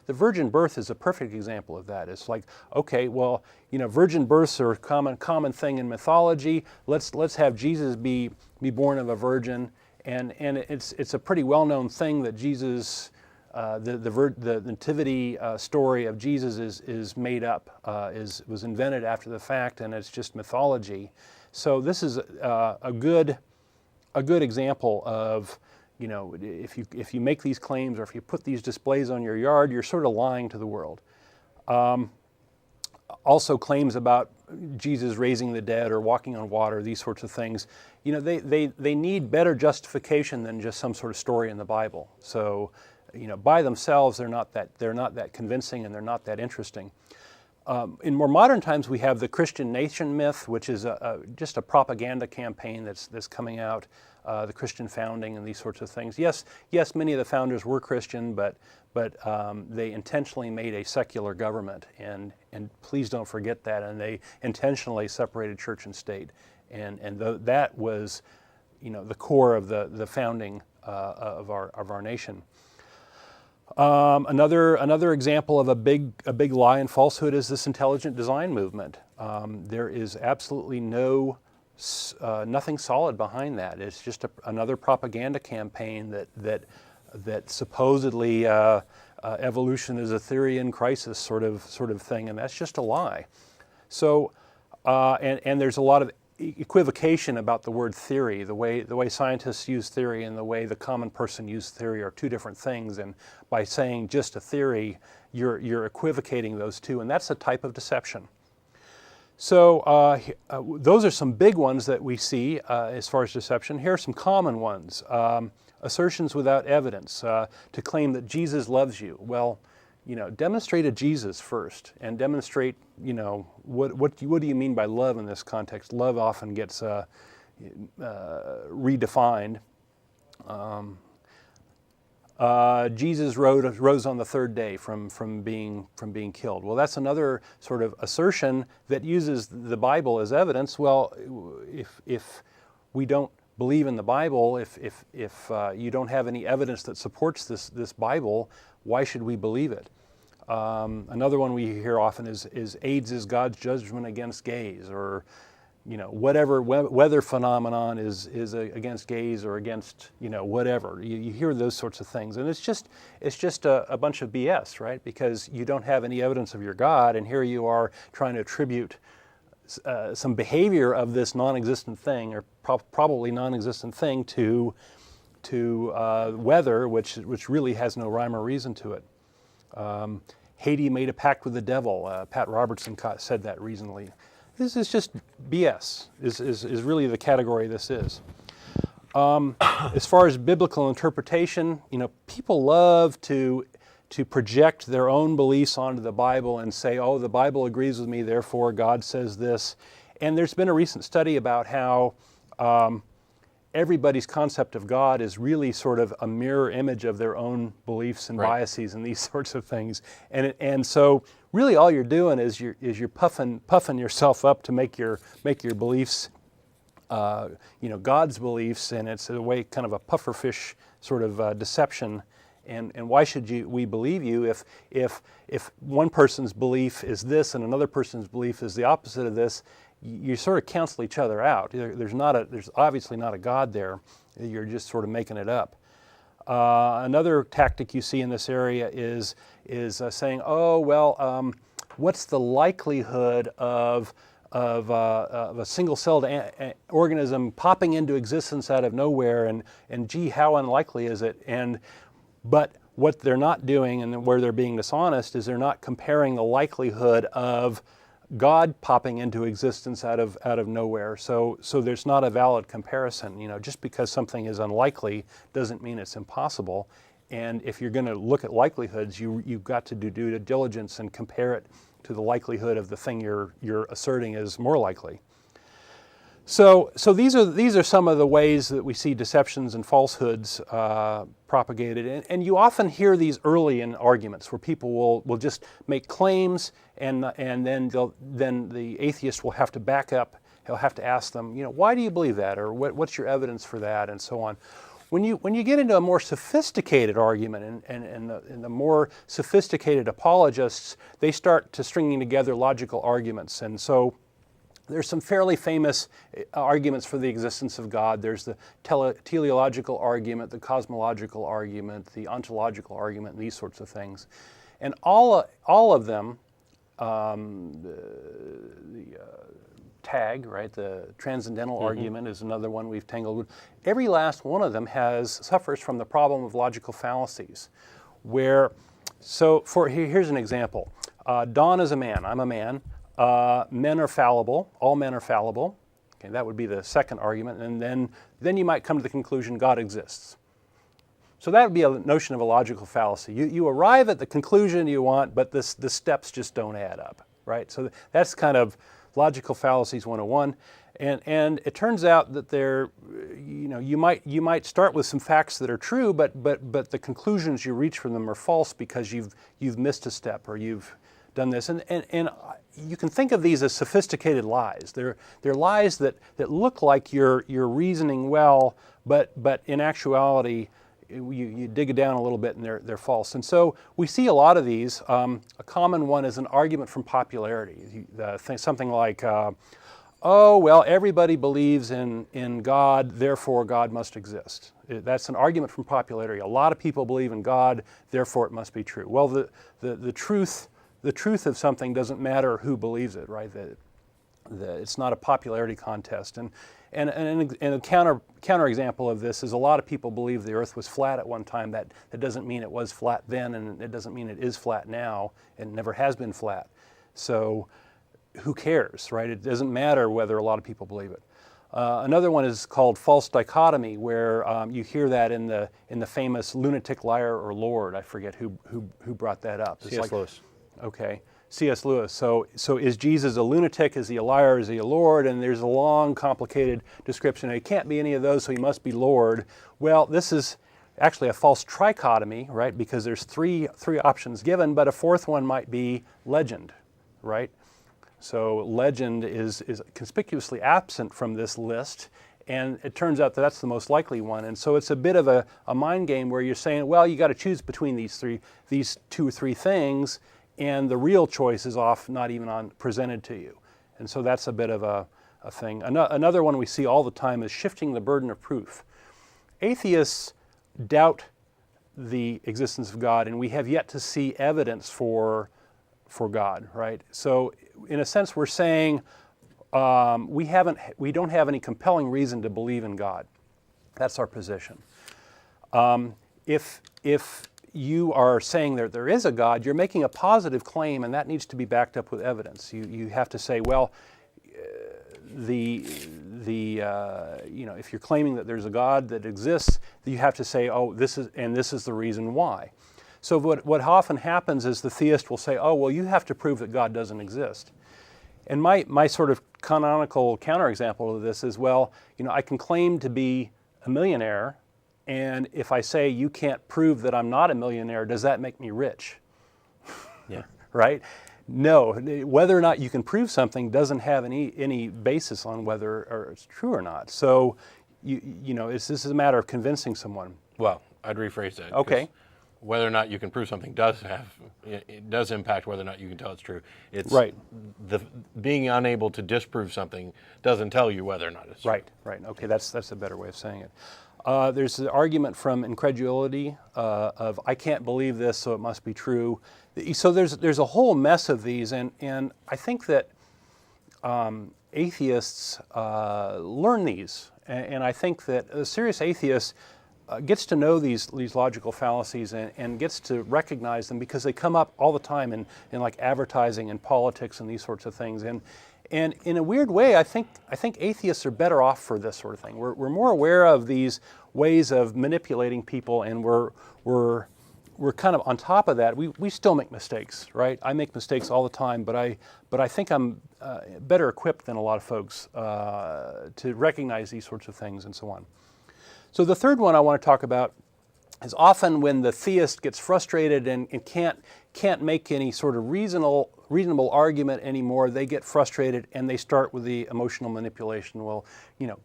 the virgin birth is a perfect example of that. It's like, okay, well, virgin births are a common thing in mythology. Let's have Jesus be born of a virgin, and it's a pretty well-known thing that Jesus, the nativity story of Jesus is made up, was invented after the fact, and it's just mythology. So this is a good example of, if you make these claims or if you put these displays on your yard, you're sort of lying to the world. Also claims about Jesus raising the dead or walking on water, these sorts of things, they need better justification than just some sort of story in the Bible. So, by themselves, they're not that convincing, and they're not that interesting. In more modern times, we have the Christian nation myth, which is just a propaganda campaign that's coming out. The Christian founding and these sorts of things. Yes, many of the founders were Christian, but they intentionally made a secular government, and please don't forget that. And they intentionally separated church and state, and that was, the core of the founding of our nation. Another example of a big lie and falsehood is this intelligent design movement. There is absolutely nothing solid behind that. It's just another propaganda campaign that supposedly evolution is a theory in crisis sort of thing, and that's just a lie. So, and there's a lot of equivocation about the word theory. The way scientists use theory and the way the common person uses theory are two different things. And by saying just a theory, you're equivocating those two, and that's a type of deception. So those are some big ones that we see as far as deception. Here are some common ones. Assertions without evidence, to claim that Jesus loves you. Well, demonstrate a Jesus first, and demonstrate, what do you mean by love in this context? Love often gets redefined. Jesus rose on the third day from being killed. Well, that's another sort of assertion that uses the Bible as evidence. Well, if we don't believe in the Bible, if you don't have any evidence that supports this Bible, why should we believe it? Another one we hear often is AIDS is God's judgment against gays, or whatever weather phenomenon is against gays or against whatever. You hear those sorts of things, and it's just a bunch of BS, right? Because you don't have any evidence of your God, and here you are trying to attribute some behavior of this non-existent thing, or probably non-existent thing, to weather, which really has no rhyme or reason to it. Haiti made a pact with the devil. Pat Robertson said that recently. This is just BS, is really the category this is. As far as biblical interpretation, people love to project their own beliefs onto the Bible and say, oh, the Bible agrees with me, therefore God says this. And there's been a recent study about how everybody's concept of God is really sort of a mirror image of their own beliefs and biases and these sorts of things. And so really all you're doing is you're puffing yourself up to make your beliefs, God's beliefs, and it's a way, kind of a pufferfish sort of deception. And why should we believe you if one person's belief is this and another person's belief is the opposite of this? You sort of cancel each other out. There's obviously not a God there. You're just sort of making it up. Another tactic you see in this area is saying, oh, well, what's the likelihood of a single-celled organism popping into existence out of nowhere, and gee, how unlikely is it? But what they're not doing, and where they're being dishonest, is they're not comparing the likelihood of God popping into existence out of nowhere. So there's not a valid comparison. Just because something is unlikely doesn't mean it's impossible. And if you're going to look at likelihoods, you've got to do due diligence and compare it to the likelihood of the thing you're asserting is more likely. So these are some of the ways that we see deceptions and falsehoods propagated, and you often hear these early in arguments where people will just make claims, and then the atheist will have to back up. He'll have to ask them, why do you believe that, or what's your evidence for that, and so on. when you get into a more sophisticated argument, and the more sophisticated apologists, they start to stringing together logical arguments. And so there's some fairly famous arguments for the existence of God. There's the teleological argument, the cosmological argument, the ontological argument, and these sorts of things. And all of them, TAG, right? The transcendental argument is another one we've tangled with. Every last one of them suffers from the problem of logical fallacies, where, here's an example. Don is a man, I'm a man. Men are fallible, all men are fallible. Okay, that would be the second argument, and then you might come to the conclusion God exists. So that would be a notion of a logical fallacy. You arrive at the conclusion you want, but the steps just don't add up, right? So that's kind of Logical Fallacies 101, and it turns out that you might start with some facts that are true, but the conclusions you reach from them are false because you've missed a step or you've done this, and you can think of these as sophisticated lies. They're lies that look like you're reasoning well, but in actuality, you dig it down a little bit and they're false. And so we see a lot of these. A common one is an argument from popularity. Something like, oh, well, everybody believes in God, therefore God must exist. That's an argument from popularity. A lot of people believe in God, therefore it must be true. Well, the truth of something doesn't matter who believes it, right? It's not a popularity contest. And a counter example of this is a lot of people believe the earth was flat at one time. That doesn't mean it was flat then, and it doesn't mean it is flat now. It never has been flat. So who cares, right? It doesn't matter whether a lot of people believe it. Another one is called false dichotomy, where you hear that in the famous lunatic, liar, or Lord. I forget who brought that up. C.S. Lewis. Okay. C.S. Lewis. So is Jesus a lunatic? Is he a liar? Is he a Lord? And there's a long, complicated description. He can't be any of those, so he must be Lord. Well, this is actually a false trichotomy, right? Because there's three options given, but a fourth one might be legend, right? So legend is conspicuously absent from this list, and it turns out that that's the most likely one. And so it's a bit of a mind game where you're saying, well, you got to choose between these two or three things, and the real choice is not even presented to you. And so that's a bit of a thing. Another one we see all the time is shifting the burden of proof. Atheists doubt the existence of God, and we have yet to see evidence for God, right? So in a sense, we're saying we don't have any compelling reason to believe in God. That's our position. If you are saying that there is a God, you're making a positive claim, and that needs to be backed up with evidence. You have to say, well, if you're claiming that there's a God that exists, you have to say, oh, this is the reason why. So what often happens is the theist will say, oh, well, you have to prove that God doesn't exist. And my sort of canonical counterexample of this is, well, I can claim to be a millionaire, and if I say you can't prove that I'm not a millionaire, does that make me rich? Yeah. Right? No. Whether or not you can prove something doesn't have any basis on whether it's true or not. So, this is a matter of convincing someone. Well, I'd rephrase that. Okay. Whether or not you can prove something it does impact whether or not you can tell it's true. It's right. Being unable to disprove something doesn't tell you whether or not it's true. Right. Okay, that's a better way of saying it. There's the argument from incredulity of I can't believe this, so it must be true. So there's a whole mess of these, and I think that atheists learn these, and I think that a serious atheist gets to know these logical fallacies and gets to recognize them because they come up all the time in like advertising and politics and these sorts of things. And in a weird way, I think atheists are better off for this sort of thing. We're more aware of these ways of manipulating people, and we're kind of on top of that. We still make mistakes, right? I make mistakes all the time, but I think I'm better equipped than a lot of folks to recognize these sorts of things and so on. So the third one I want to talk about is often when the theist gets frustrated and can't make any sort of reasonable argument anymore, they get frustrated and they start with the emotional manipulation. Well,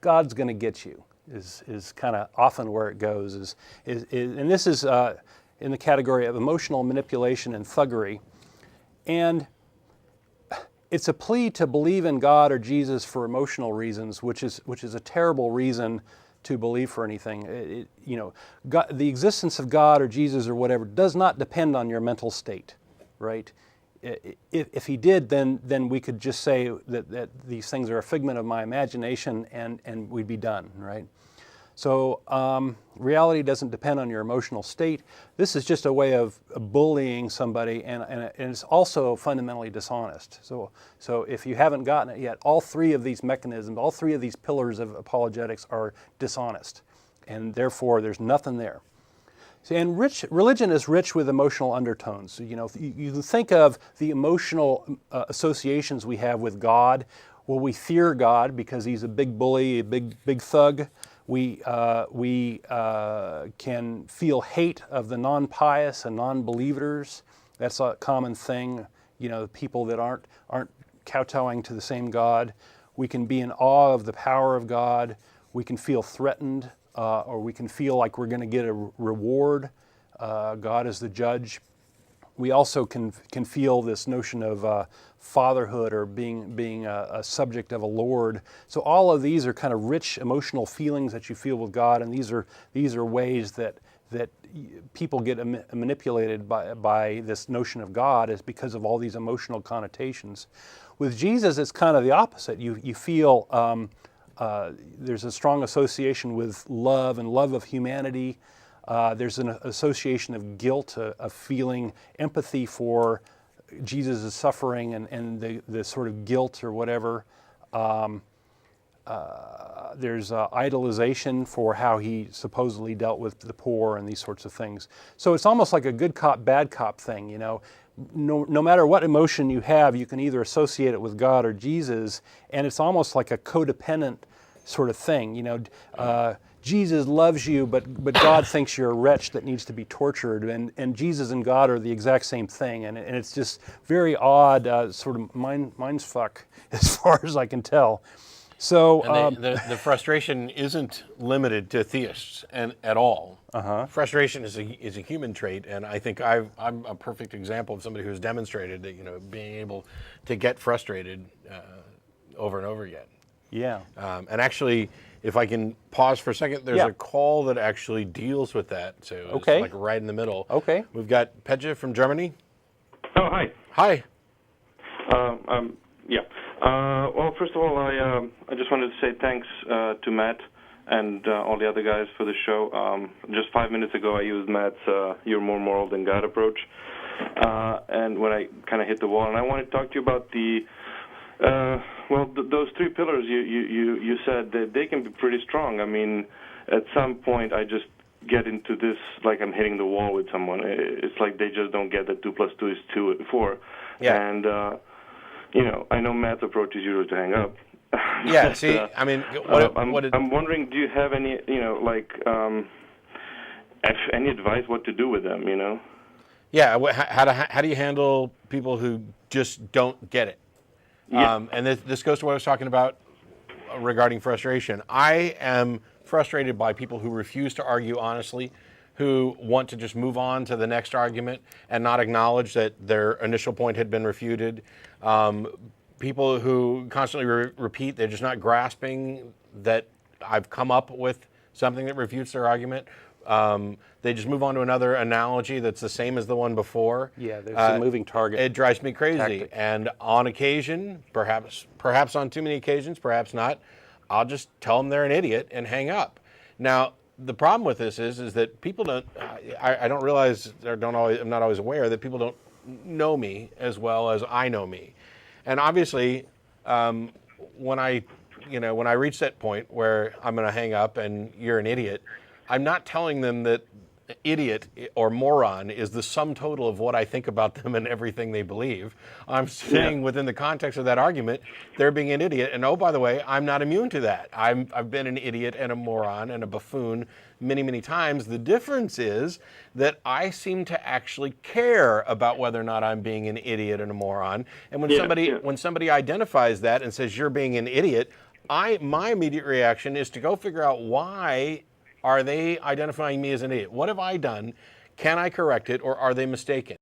God's going to get you. is kind of often where it goes. And this is in the category of emotional manipulation and thuggery. And it's a plea to believe in God or Jesus for emotional reasons, which is a terrible reason to believe for anything. God, the existence of God or Jesus or whatever does not depend on your mental state, right? If he did, then we could just say that these things are a figment of my imagination and we'd be done, right? So reality doesn't depend on your emotional state. This is just a way of bullying somebody, and it's also fundamentally dishonest. So if you haven't gotten it yet, all three of these mechanisms, all three of these pillars of apologetics are dishonest, and therefore there's nothing there. See, and religion is rich with emotional undertones. You know, you can think of the emotional associations we have with God. Well, we fear God because he's a big bully, a big thug. We can feel hate of the non-pious and non-believers. That's a common thing. You know, people that aren't kowtowing to the same God. We can be in awe of the power of God. We can feel threatened, or we can feel like we're going to get a reward. God is the judge. We also can feel this notion of fatherhood or being a subject of a lord. So all of these are kind of rich emotional feelings that you feel with God, and these are ways that people get manipulated by this notion of God, is because of all these emotional connotations. With Jesus, it's kind of the opposite. You feel there's a strong association with love and love of humanity. There's an association of guilt, of feeling empathy for Jesus' suffering and the sort of guilt or whatever. There's idolization for how he supposedly dealt with the poor and these sorts of things. So it's almost like a good cop, bad cop thing, you know. No matter what emotion you have, you can either associate it with God or Jesus, and it's almost like a codependent sort of thing, you know. Jesus loves you, but God thinks you're a wretch that needs to be tortured, and Jesus and God are the exact same thing, and it's just very odd, sort of mind's fuck as far as I can tell. So and the frustration isn't limited to theists at all. Frustration is a human trait, and I think I'm a perfect example of somebody who's demonstrated that, you know, being able to get frustrated over and over again. Yeah. And actually, if I can pause for a second, there's a call that actually deals with that. So it's like right in the middle. Okay. We've got Pedja from Germany. Oh, hi. Hi. Yeah. Well, first of all, I just wanted to say thanks to Matt and all the other guys for the show. Just 5 minutes ago, I used Matt's "You're More Moral Than God" approach, and when I kind of hit the wall, and I wanted to talk to you about the those three pillars you said that they can be pretty strong. I mean, at some point, I just get into this like I'm hitting the wall with someone. It's like they just don't get that 2 + 2 is 4. Yeah. And you know, I know Matt's approach is usually to hang up. Yeah. But, See, I mean, I'm wondering, do you have any, you know, like any advice what to do with them? You know? Yeah. How do you handle people who just don't get it? Yeah. And this goes to what I was talking about regarding frustration. I am frustrated by people who refuse to argue honestly, who want to just move on to the next argument and not acknowledge that their initial point had been refuted. People who constantly repeat, they're just not grasping that I've come up with something that refutes their argument. They just move on to another analogy that's the same as the one before. Yeah, there's a moving target. It drives me crazy. Tactic. And on occasion, perhaps on too many occasions, perhaps not, I'll just tell them they're an idiot and hang up. Now, the problem with this is that people don't, I don't realize, or I'm not always aware that people don't know me as well as I know me. And obviously, when I reach that point where I'm going to hang up and you're an idiot, I'm not telling them that idiot or moron is the sum total of what I think about them and everything they believe. I'm saying within the context of that argument, they're being an idiot. And oh, by the way, I'm not immune to that. I've been an idiot and a moron and a buffoon many, many times. The difference is that I seem to actually care about whether or not I'm being an idiot and a moron. And when somebody identifies that and says you're being an idiot, my immediate reaction is to go figure out why are they identifying me as an idiot? What have I done? Can I correct it, or are they mistaken?